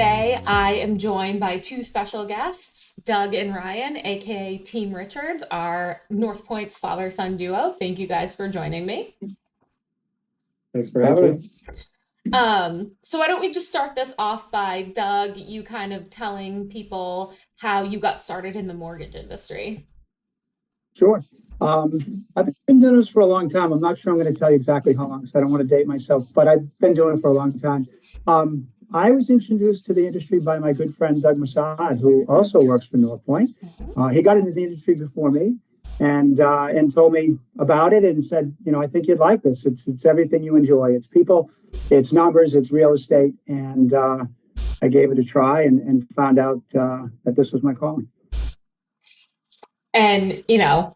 Today, I am joined by two special guests, Doug and Ryan, aka Team Richards, our North Point's father-son duo. Thank you guys for joining me. Thanks for having me. So why don't we just start this off by Doug, you kind of telling people how you got started in the mortgage industry. Sure. I've been doing this for a long time. I'm not sure I'm going to tell you exactly how long, so I don't want to date myself, but I've been doing it for a long time. I was introduced to the industry by my good friend Doug Massad, who also works for North Point. He got into the industry before me, and told me about it and said, I think you'd like this. It's everything you enjoy. It's people, it's numbers, it's real estate, and I gave it a try and found out that this was my calling. And,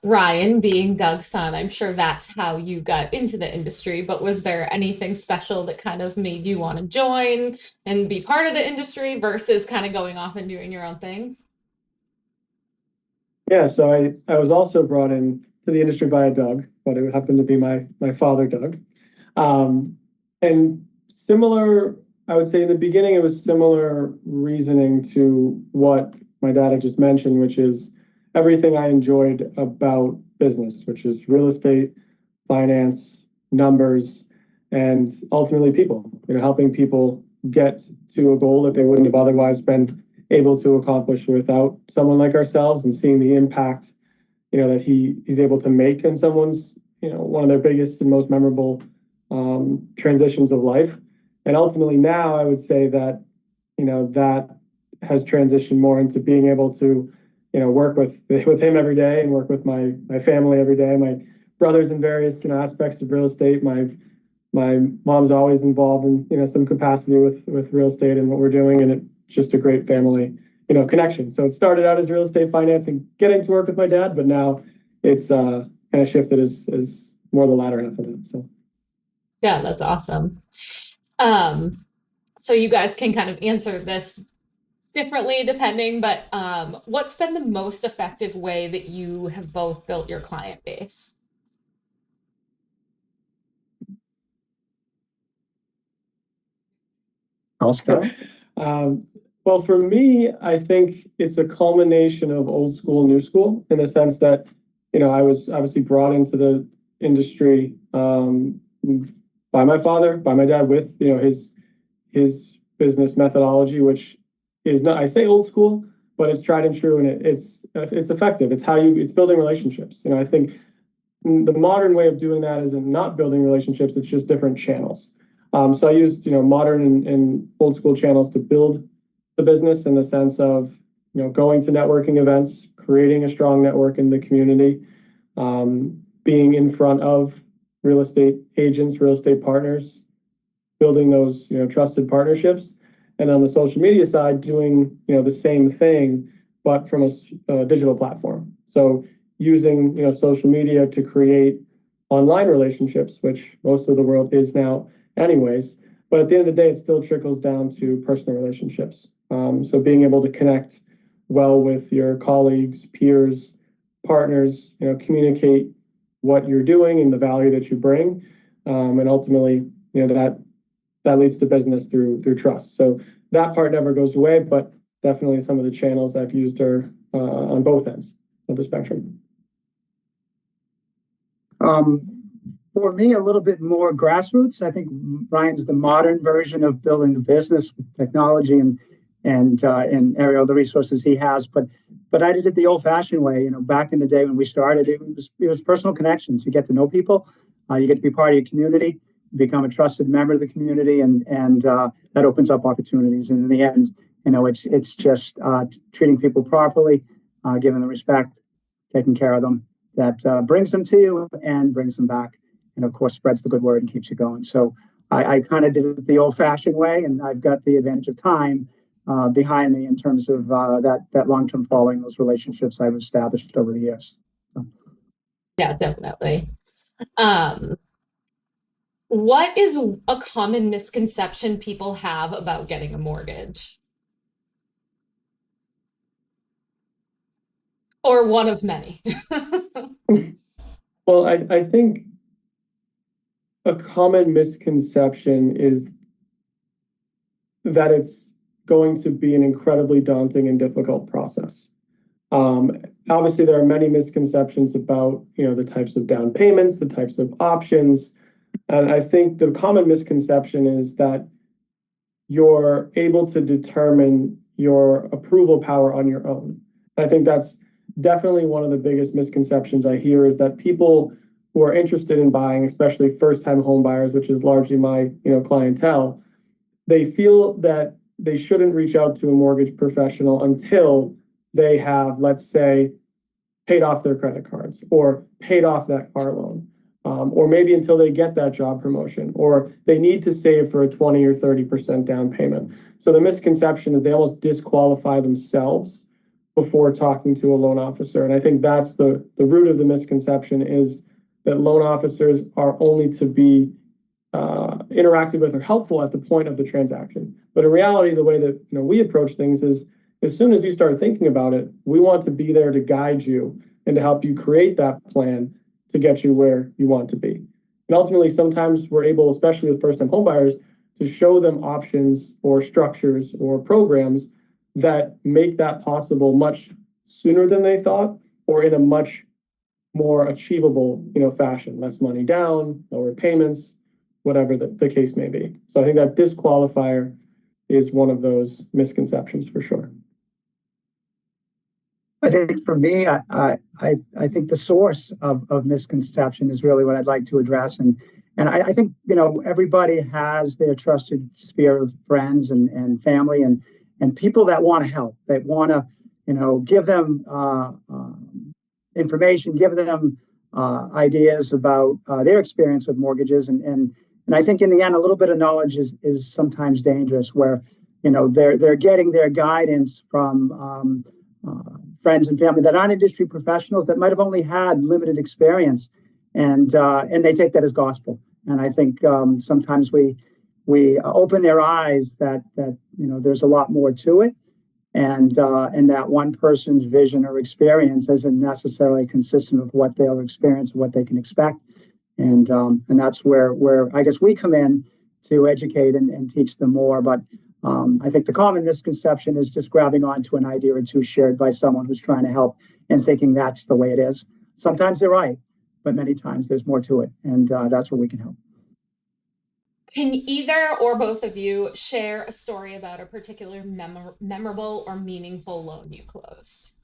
Ryan being Doug's son, I'm sure that's how you got into the industry, but was there anything special that kind of made you want to join and be part of the industry versus kind of going off and doing your own thing? Yeah, so I was also brought in to the industry by a Doug, but it happened to be my father, Doug. And similar, I would say in the beginning, it was similar reasoning to what my dad had just mentioned, which is everything I enjoyed about business, which is real estate, finance, numbers, and ultimately people, helping people get to a goal that they wouldn't have otherwise been able to accomplish without someone like ourselves, and seeing the impact, that he's able to make in someone's, one of their biggest and most memorable transitions of life. And ultimately now I would say that, that has transitioned more into being able to work with him every day and work with my family every day, my brothers in various aspects of real estate. My mom's always involved in some capacity with real estate and what we're doing, and it's just a great family connection. So it started out as real estate finance and getting to work with my dad, but now it's kind of shifted as more the latter half of it. So Yeah, that's awesome. So you guys can kind of answer this differently depending, but what's been the most effective way that you have both built your client base? I'll start. Well, for me, I think it's a culmination of old school, new school, in the sense that, I was obviously brought into the industry by my father, by my dad, with, his business methodology, which is not, I say old school, but it's tried and true, and it's effective. It's building relationships. I think the modern way of doing that isn't not building relationships, it's just different channels. So I used, modern and old school channels to build the business, in the sense of, going to networking events, creating a strong network in the community, being in front of real estate agents, real estate partners, building those, trusted partnerships. And on the social media side, doing, the same thing, but from a digital platform. So using, social media to create online relationships, which most of the world is now anyways. But at the end of the day, it still trickles down to personal relationships. So being able to connect well with your colleagues, peers, partners, communicate what you're doing and the value that you bring. And ultimately, that leads to business through trust. So that part never goes away, but definitely some of the channels I've used are on both ends of the spectrum. For me, a little bit more grassroots. I think Ryan's the modern version of building the business with technology and other resources he has. But I did it the old-fashioned way. Back in the day when we started, it was personal connections. You get to know people, you get to be part of your community, become a trusted member of the community, and that opens up opportunities. And in the end, it's just treating people properly, giving them respect, taking care of them, that brings them to you and brings them back, and of course spreads the good word and keeps you going. So I kind of did it the old-fashioned way, and I've got the advantage of time behind me in terms of that long-term following, those relationships I've established over the years. So. Yeah, definitely. What is a common misconception people have about getting a mortgage? Or one of many. Well, I think a common misconception is that it's going to be an incredibly daunting and difficult process. Obviously, there are many misconceptions about, the types of down payments, the types of options. And I think the common misconception is that you're able to determine your approval power on your own. I think that's definitely one of the biggest misconceptions I hear, is that people who are interested in buying, especially first-time home buyers, which is largely my, clientele, they feel that they shouldn't reach out to a mortgage professional until they have, let's say, paid off their credit cards or paid off that car loan, or maybe until they get that job promotion, or they need to save for a 20 or 30% down payment. So the misconception is they almost disqualify themselves before talking to a loan officer. And I think that's the root of the misconception, is that loan officers are only to be interacted with or helpful at the point of the transaction. But in reality, the way that we approach things is, as soon as you start thinking about it, we want to be there to guide you and to help you create that plan to get you where you want to be. And ultimately, sometimes we're able, especially with first-time homebuyers, to show them options or structures or programs that make that possible much sooner than they thought, or in a much more achievable, fashion. Less money down, lower payments, whatever the case may be. So I think that disqualifier is one of those misconceptions for sure. I think for me, I think the source of misconception is really what I'd like to address. And I think, everybody has their trusted sphere of friends and family and people that want to help, that want to, give them information, give them ideas about their experience with mortgages. And I think in the end, a little bit of knowledge is sometimes dangerous, where, they're getting their guidance from friends and family that aren't industry professionals, that might have only had limited experience, and they take that as gospel. And I think sometimes we open their eyes that there's a lot more to it, and that one person's vision or experience isn't necessarily consistent with what they'll experience, what they can expect, and that's where I guess we come in to educate and teach them more. But I think the common misconception is just grabbing onto an idea or two shared by someone who's trying to help and thinking that's the way it is. Sometimes they're right, but many times there's more to it, and that's where we can help. Can either or both of you share a story about a particular memorable or meaningful loan you closed?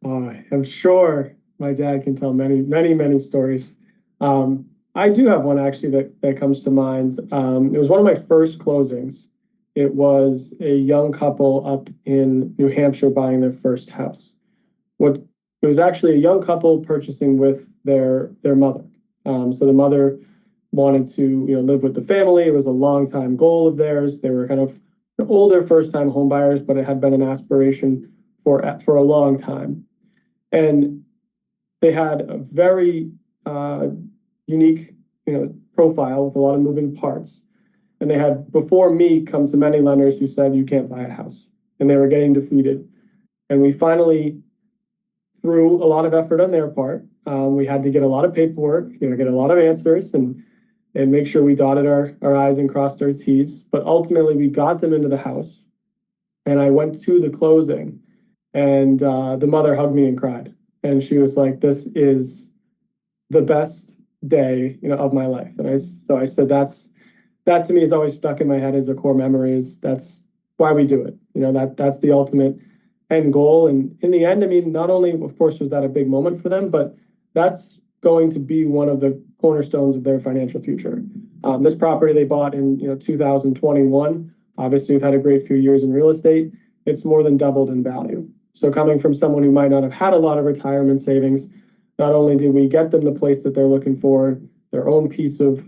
I'm sure my dad can tell many, many, many stories. I do have one actually that comes to mind. It was one of my first closings. It was a young couple up in New Hampshire buying their first house. It was actually a young couple purchasing with their mother. So the mother wanted to live with the family. It was a long time goal of theirs. They were kind of older first time home buyers, but it had been an aspiration for a long time. And they had a very unique profile with a lot of moving parts. And they had, before me, come to many lenders who said you can't buy a house, and they were getting defeated. And we finally, through a lot of effort on their part, we had to get a lot of paperwork, get a lot of answers, and make sure we dotted our I's and crossed our T's. But ultimately, we got them into the house, and I went to the closing, and the mother hugged me and cried, and she was like, "This is the best day, of my life." And I said, that to me is always stuck in my head as a core memory. That's why we do it. That's the ultimate end goal. And in the end, I mean, not only, of course, was that a big moment for them, but that's going to be one of the cornerstones of their financial future. This property they bought in 2021. Obviously, we've had a great few years in real estate. It's more than doubled in value. So coming from someone who might not have had a lot of retirement savings, not only did we get them the place that they're looking for, their own piece of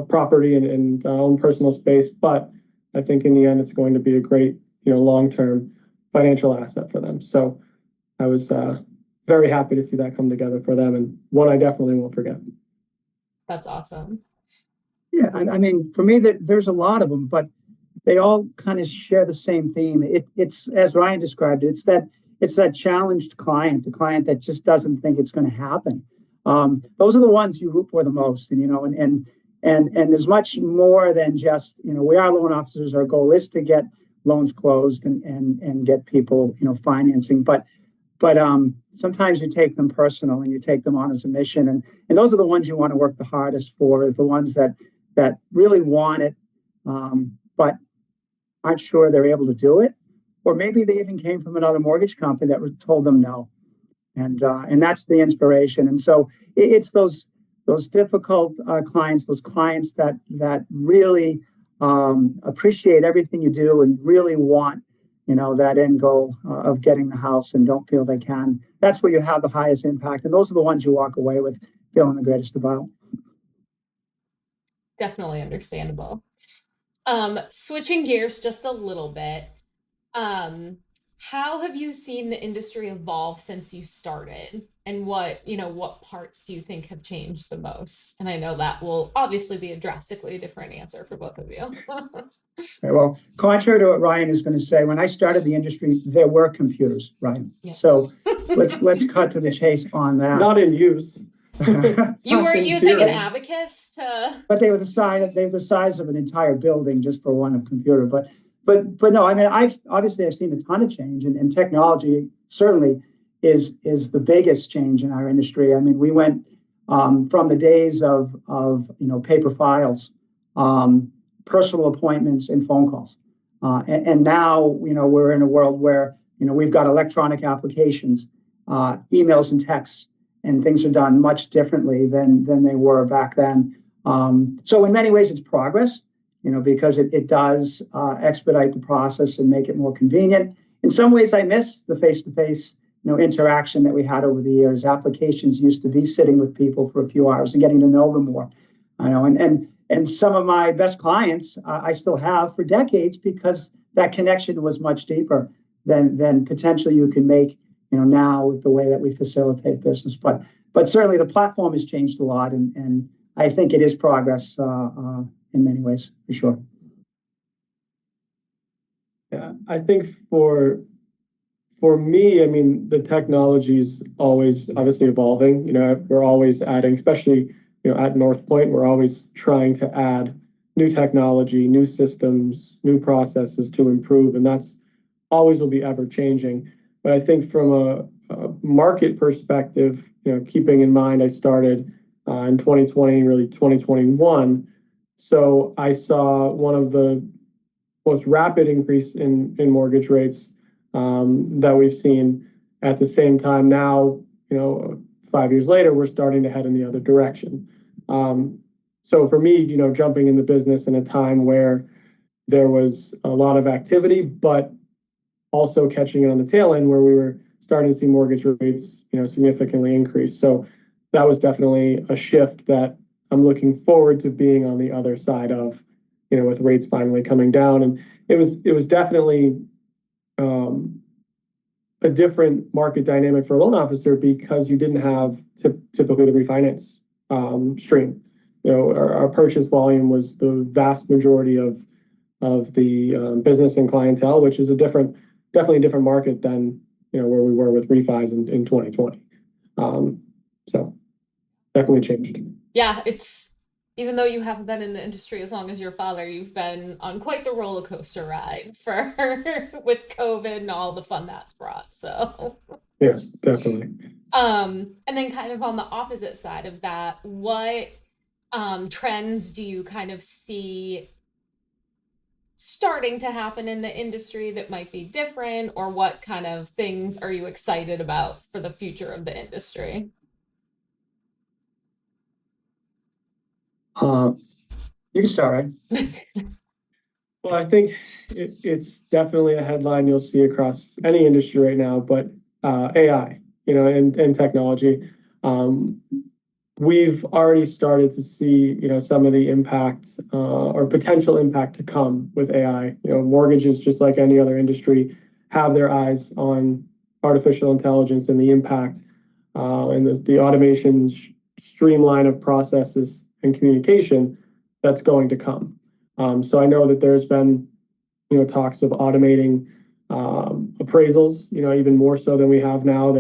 property and own personal space, but I think in the end it's going to be a great long-term financial asset for them. So I was very happy to see that come together for them, and one I definitely won't forget. That's awesome. Yeah, I mean, for me, there's a lot of them, but they all kind of share the same theme. It's as Ryan described it. It's that challenged client, the client that just doesn't think it's going to happen. Those are the ones you root for the most, and And there's much more than just, we are loan officers. Our goal is to get loans closed and get people, financing. But sometimes you take them personal and you take them on as a mission. And those are the ones you want to work the hardest for, is the ones that really want it, but aren't sure they're able to do it. Or maybe they even came from another mortgage company that told them no. And that's the inspiration. And so it's those difficult clients, those clients that really appreciate everything you do and really want, that end goal of getting the house and don't feel they can. That's where you have the highest impact. And those are the ones you walk away with feeling the greatest about. Definitely understandable. Switching gears just a little bit, how have you seen the industry evolve since you started? And what parts do you think have changed the most? And I know that will obviously be a drastically different answer for both of you. Okay, well, contrary to what Ryan is going to say, when I started the industry, there were computers, Ryan. Yeah. So let's cut to the chase on that. Not in use. You were In using an theory. abacus to. But they were the size of an entire building just for one computer. But no, I mean, I've seen a ton of change, and technology certainly is the biggest change in our industry. I mean, we went from the days of paper files, personal appointments, and phone calls, and now we're in a world where we've got electronic applications, emails and texts, and things are done much differently than they were back then. So in many ways, it's progress, because it does expedite the process and make it more convenient. In some ways, I miss the face-to-face interaction that we had over the years. Applications used to be sitting with people for a few hours and getting to know them more. And some of my best clients I still have for decades, because that connection was much deeper than potentially you can make now with the way that we facilitate business. But certainly the platform has changed a lot, and I think it is progress in many ways, for sure. Yeah, I think for me, I mean, the technology is always obviously evolving. We're always adding, especially at North Point, we're always trying to add new technology, new systems, new processes to improve, and that's always will be ever changing. But I think from a market perspective, keeping in mind I started in 2020, really 2021. So I saw one of the most rapid increase in mortgage rates that we've seen. At the same time now, 5 years later, we're starting to head in the other direction. So for me, jumping in the business in a time where there was a lot of activity, but also catching it on the tail end where we were starting to see mortgage rates, significantly increase. So that was definitely a shift that I'm looking forward to being on the other side of, with rates finally coming down. And it was definitely a different market dynamic for a loan officer, because you didn't have typically the refinance stream. Our purchase volume was the vast majority of the business and clientele, which is definitely a different market than where we were with refis in 2020. So definitely changed. Yeah, even though you haven't been in the industry as long as your father, you've been on quite the roller coaster ride with COVID and all the fun that's brought. So yes, definitely. And then kind of on the opposite side of that, what trends do you kind of see starting to happen in the industry that might be different, or what kind of things are you excited about for the future of the industry? You can start, right? Well, I think it's definitely a headline you'll see across any industry right now, but AI, and technology. We've already started to see, some of the impact or potential impact to come with AI. Mortgages, just like any other industry, have their eyes on artificial intelligence and the impact and the automation streamline of processes and communication that's going to come. So I know that there's been, talks of automating appraisals, even more so than we have now.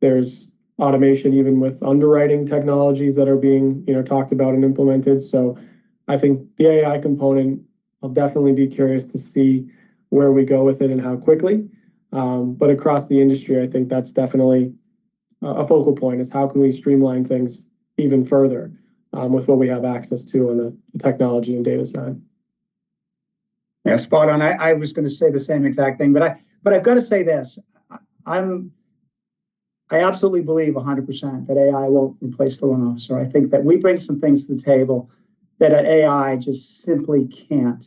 There's automation even with underwriting technologies that are being, talked about and implemented. So I think the AI component, I'll definitely be curious to see where we go with it and how quickly. But across the industry, I think that's definitely a focal point is how can we streamline things even further with what we have access to on the technology and data side. Yeah, spot on. I was going to say the same exact thing, but I've got to say this. I absolutely believe 100% that AI won't replace the loan officer. I think that we bring some things to the table that an AI just simply can't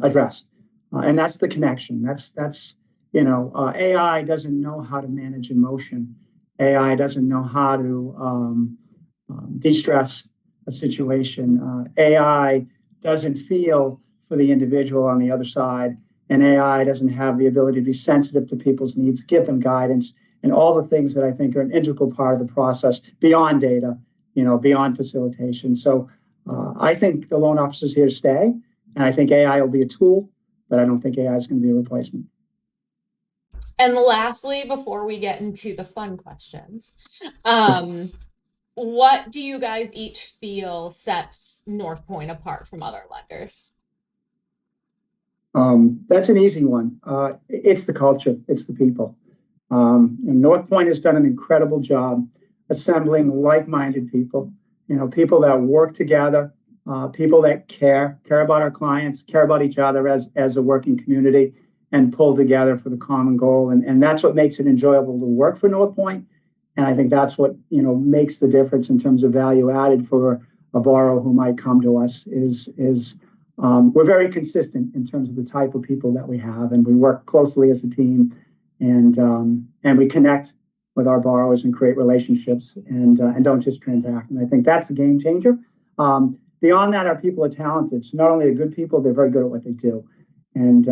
address, and that's the connection. AI doesn't know how to manage emotion. AI doesn't know how to de-stress a situation. AI doesn't feel for the individual on the other side, and AI doesn't have the ability to be sensitive to people's needs, give them guidance, and all the things that I think are an integral part of the process beyond data, beyond facilitation. So I think the loan officer is here to stay, and I think AI will be a tool, but I don't think AI is going to be a replacement. And lastly, before we get into the fun questions, what do you guys each feel sets North Point apart from other lenders? That's an easy one. It's the culture, it's the people. And North Point has done an incredible job assembling like-minded people, people that work together, people that care about our clients, care about each other as a working community, and pull together for the common goal. And that's what makes it enjoyable to work for North Point. And I think that's what makes the difference in terms of value added for a borrower who might come to us is we're very consistent in terms of the type of people that we have, and we work closely as a team, and we connect with our borrowers and create relationships, and don't just transact. And I think that's a game changer. Beyond that, our people are talented. So not only are good people, they're very good at what they do, and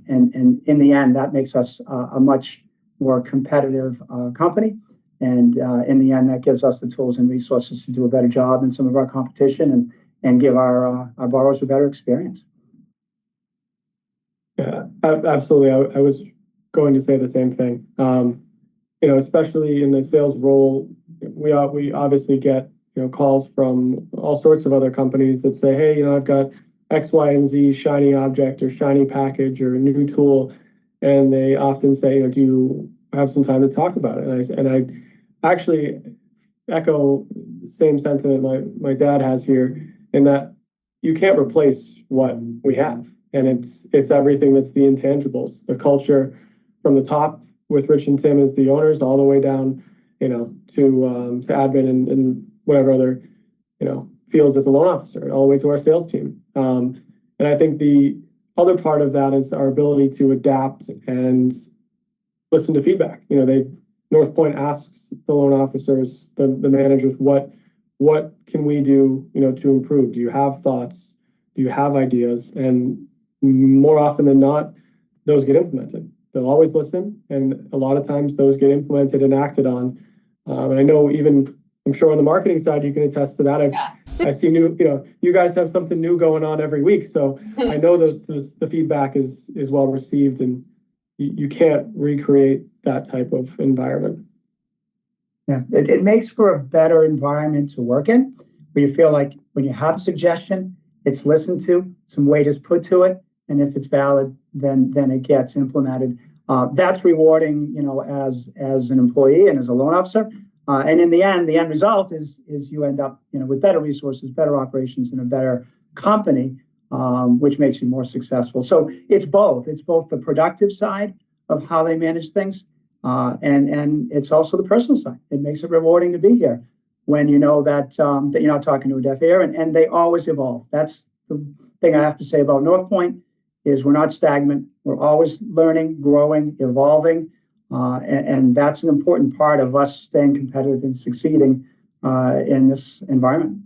in the end, that makes us a much more competitive company. And in the end, that gives us the tools and resources to do a better job than some of our competition, and give our borrowers a better experience. Yeah, absolutely. I was going to say the same thing. Especially in the sales role, we obviously get calls from all sorts of other companies that say, hey, I've got X, Y, and Z shiny object or shiny package or a new tool, and they often say, do you have some time to talk about it? And I actually echo the same sentiment my dad has here, in that you can't replace what we have, and it's everything that's the intangibles, the culture from the top with Rich and Tim as the owners, all the way down, to admin and whatever other fields as a loan officer, all the way to our sales team. And I think the other part of that is our ability to adapt and listen to feedback. North Point asks the loan officers, the managers, what can we do, to improve? Do you have thoughts? Do you have ideas? And more often than not, those get implemented. They'll always listen, and a lot of times those get implemented and acted on. And I know I'm sure on the marketing side, you can attest to that. I see you guys have something new going on every week. So I know the feedback is well received, and you can't recreate that type of environment. Yeah, it makes for a better environment to work in, where you feel like when you have a suggestion, it's listened to, some weight is put to it, and if it's valid, then it gets implemented. That's rewarding, as an employee and as a loan officer. And in the end result is you end up, with better resources, better operations, and a better company, which makes you more successful. So it's both. It's both the productive side of how they manage things, and it's also the personal side. It makes it rewarding to be here when you know that you're not talking to a deaf ear, and they always evolve. That's the thing I have to say about North Point, is we're not stagnant. We're always learning, growing, evolving, and that's an important part of us staying competitive and succeeding in this environment.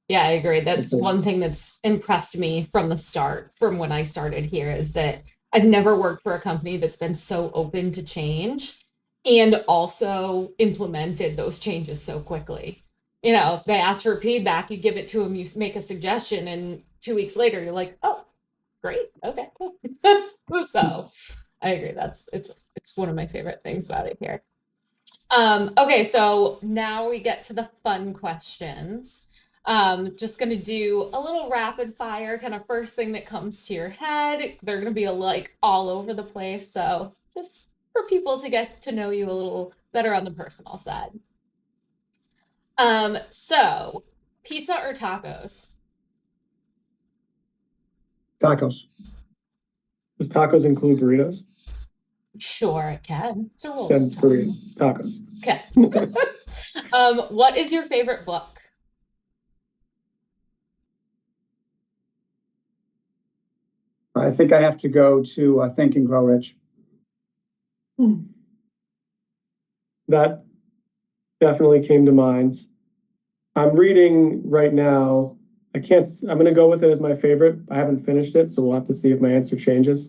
Yeah, I agree. That's one thing that's impressed me from the start, from when I started here, is that I've never worked for a company that's been so open to change and also implemented those changes so quickly. If they ask for feedback, you give it to them, you make a suggestion, and 2 weeks later, you're like, oh, great. Okay, cool. So I agree. It's one of my favorite things about it here. Okay, so now we get to the fun questions. Just gonna do a little rapid fire, kind of first thing that comes to your head. They're gonna be like all over the place, so just for people to get to know you a little better on the personal side. So pizza or tacos? Tacos. Does tacos include burritos? Sure, it can. It's a roll. Then burrito, tacos. Okay. What is your favorite book? I think I have to go to Think and Grow Rich. That definitely came to mind. I'm reading right now. I'm going to go with it as my favorite. I haven't finished it, so we'll have to see if my answer changes.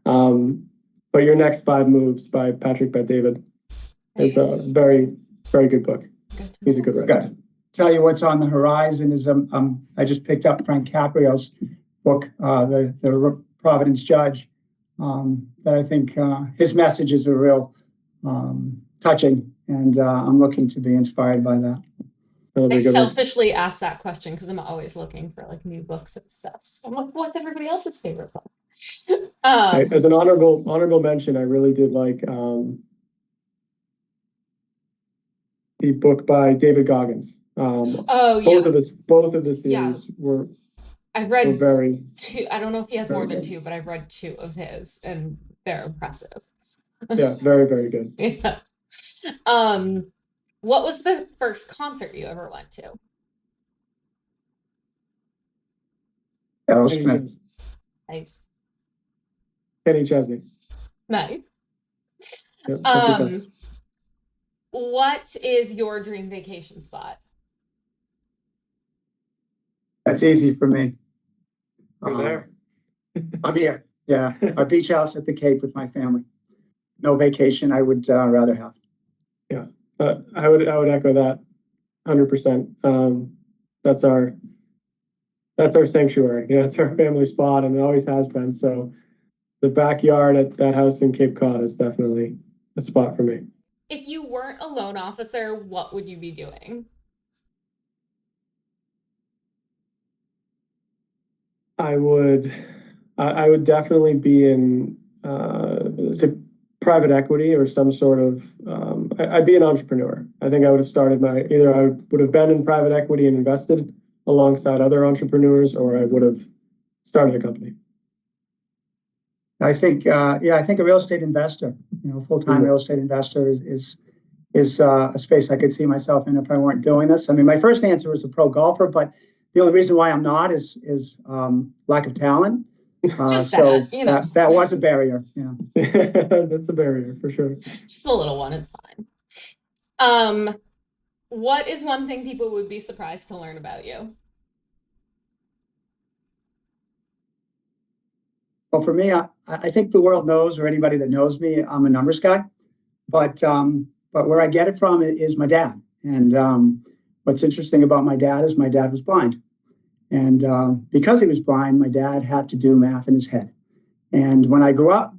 But Your Next Five Moves by Patrick Bet-David is Nice. a very, very good book. Good to He's a know. good writer. Good. Tell you what's on the horizon is I just picked up Frank Caprio's book, the Providence Judge. That I think his messages are real touching, and I'm looking to be inspired by that. That'll I be a good one. selfishly ask that question because I'm always looking for like new books and stuff. So I'm like, what's everybody else's favorite book? Right, as an honorable mention, I really did like the book by David Goggins. Oh Both yeah, of the yeah. series were I've read very two. I don't know if he has very more than good. two, but I've read two of his, and they're impressive. Yeah, very, very good. Yeah. Um, what was the first concert you ever went to? Kenny Aerosmith. Chesney. Nice. Kenny Chesney. Nice. Yep, that's the best. What is your dream vacation spot? That's easy for me. You're there. I'm here. Yeah, our beach house at the Cape with my family. No vacation I would rather have. Yeah, I would echo that 100%. That's our sanctuary. Yeah, it's our family spot, and it always has been. So the backyard at that house in Cape Cod is definitely a spot for me. If you weren't a loan officer, what would you be doing? I would I would definitely be in private equity or some sort of I'd be an entrepreneur. I think I would have started either I would have been in private equity and invested alongside other entrepreneurs, or I would have started a company. I think I think a real estate investor, full-time real estate investor is a space I could see myself in if I weren't doing this. I mean, my first answer was a pro golfer, but the only reason why I'm not is lack of talent. Just So that, you know, that was a barrier. Yeah. That's a barrier for sure. just a little one, it's fine. What is one thing people would be surprised to learn about you? Well, for me, I think the world knows, or anybody that knows me, I'm a numbers guy. But where I get it from is my dad. And what's interesting about my dad is my dad was blind. And because he was blind, my dad had to do math in his head. And when I grew up,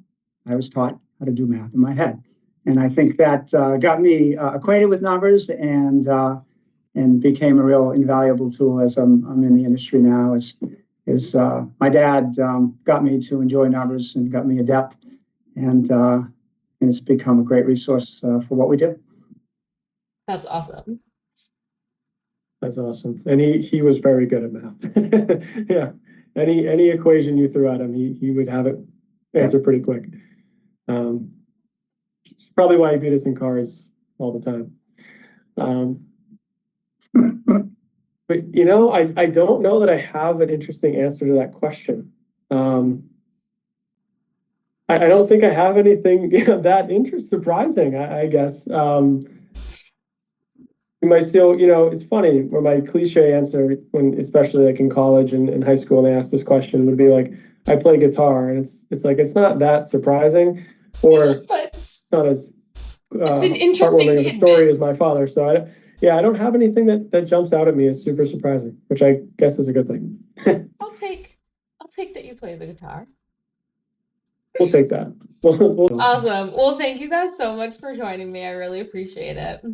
I was taught how to do math in my head. And I think that got me acquainted with numbers and became a real invaluable tool as I'm in the industry now. Is my dad got me to enjoy numbers and got me adept, and it's become a great resource for what we do. That's awesome. That's awesome. And he was very good at math. Yeah. Any equation you threw at him, he would have it answer pretty quick. It's probably why he beat us in cars all the time. But I don't know that I have an interesting answer to that question. I don't think I have anything that surprising, I guess. You might still, it's funny where my cliche answer when, especially like in college and in high school, and they asked this question would be like, I play guitar, and it's like, it's not that surprising, or But it's not as it's an interesting heartwarming of a story tidbit. as my father. So I don't have anything that jumps out at me as super surprising, which I guess is a good thing. I'll take that you play the guitar. we'll take that. Awesome. Well, thank you guys so much for joining me. I really appreciate it.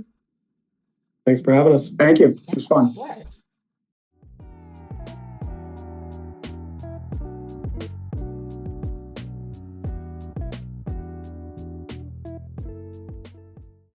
Thanks for having us. Thank you. It was fun. Of course.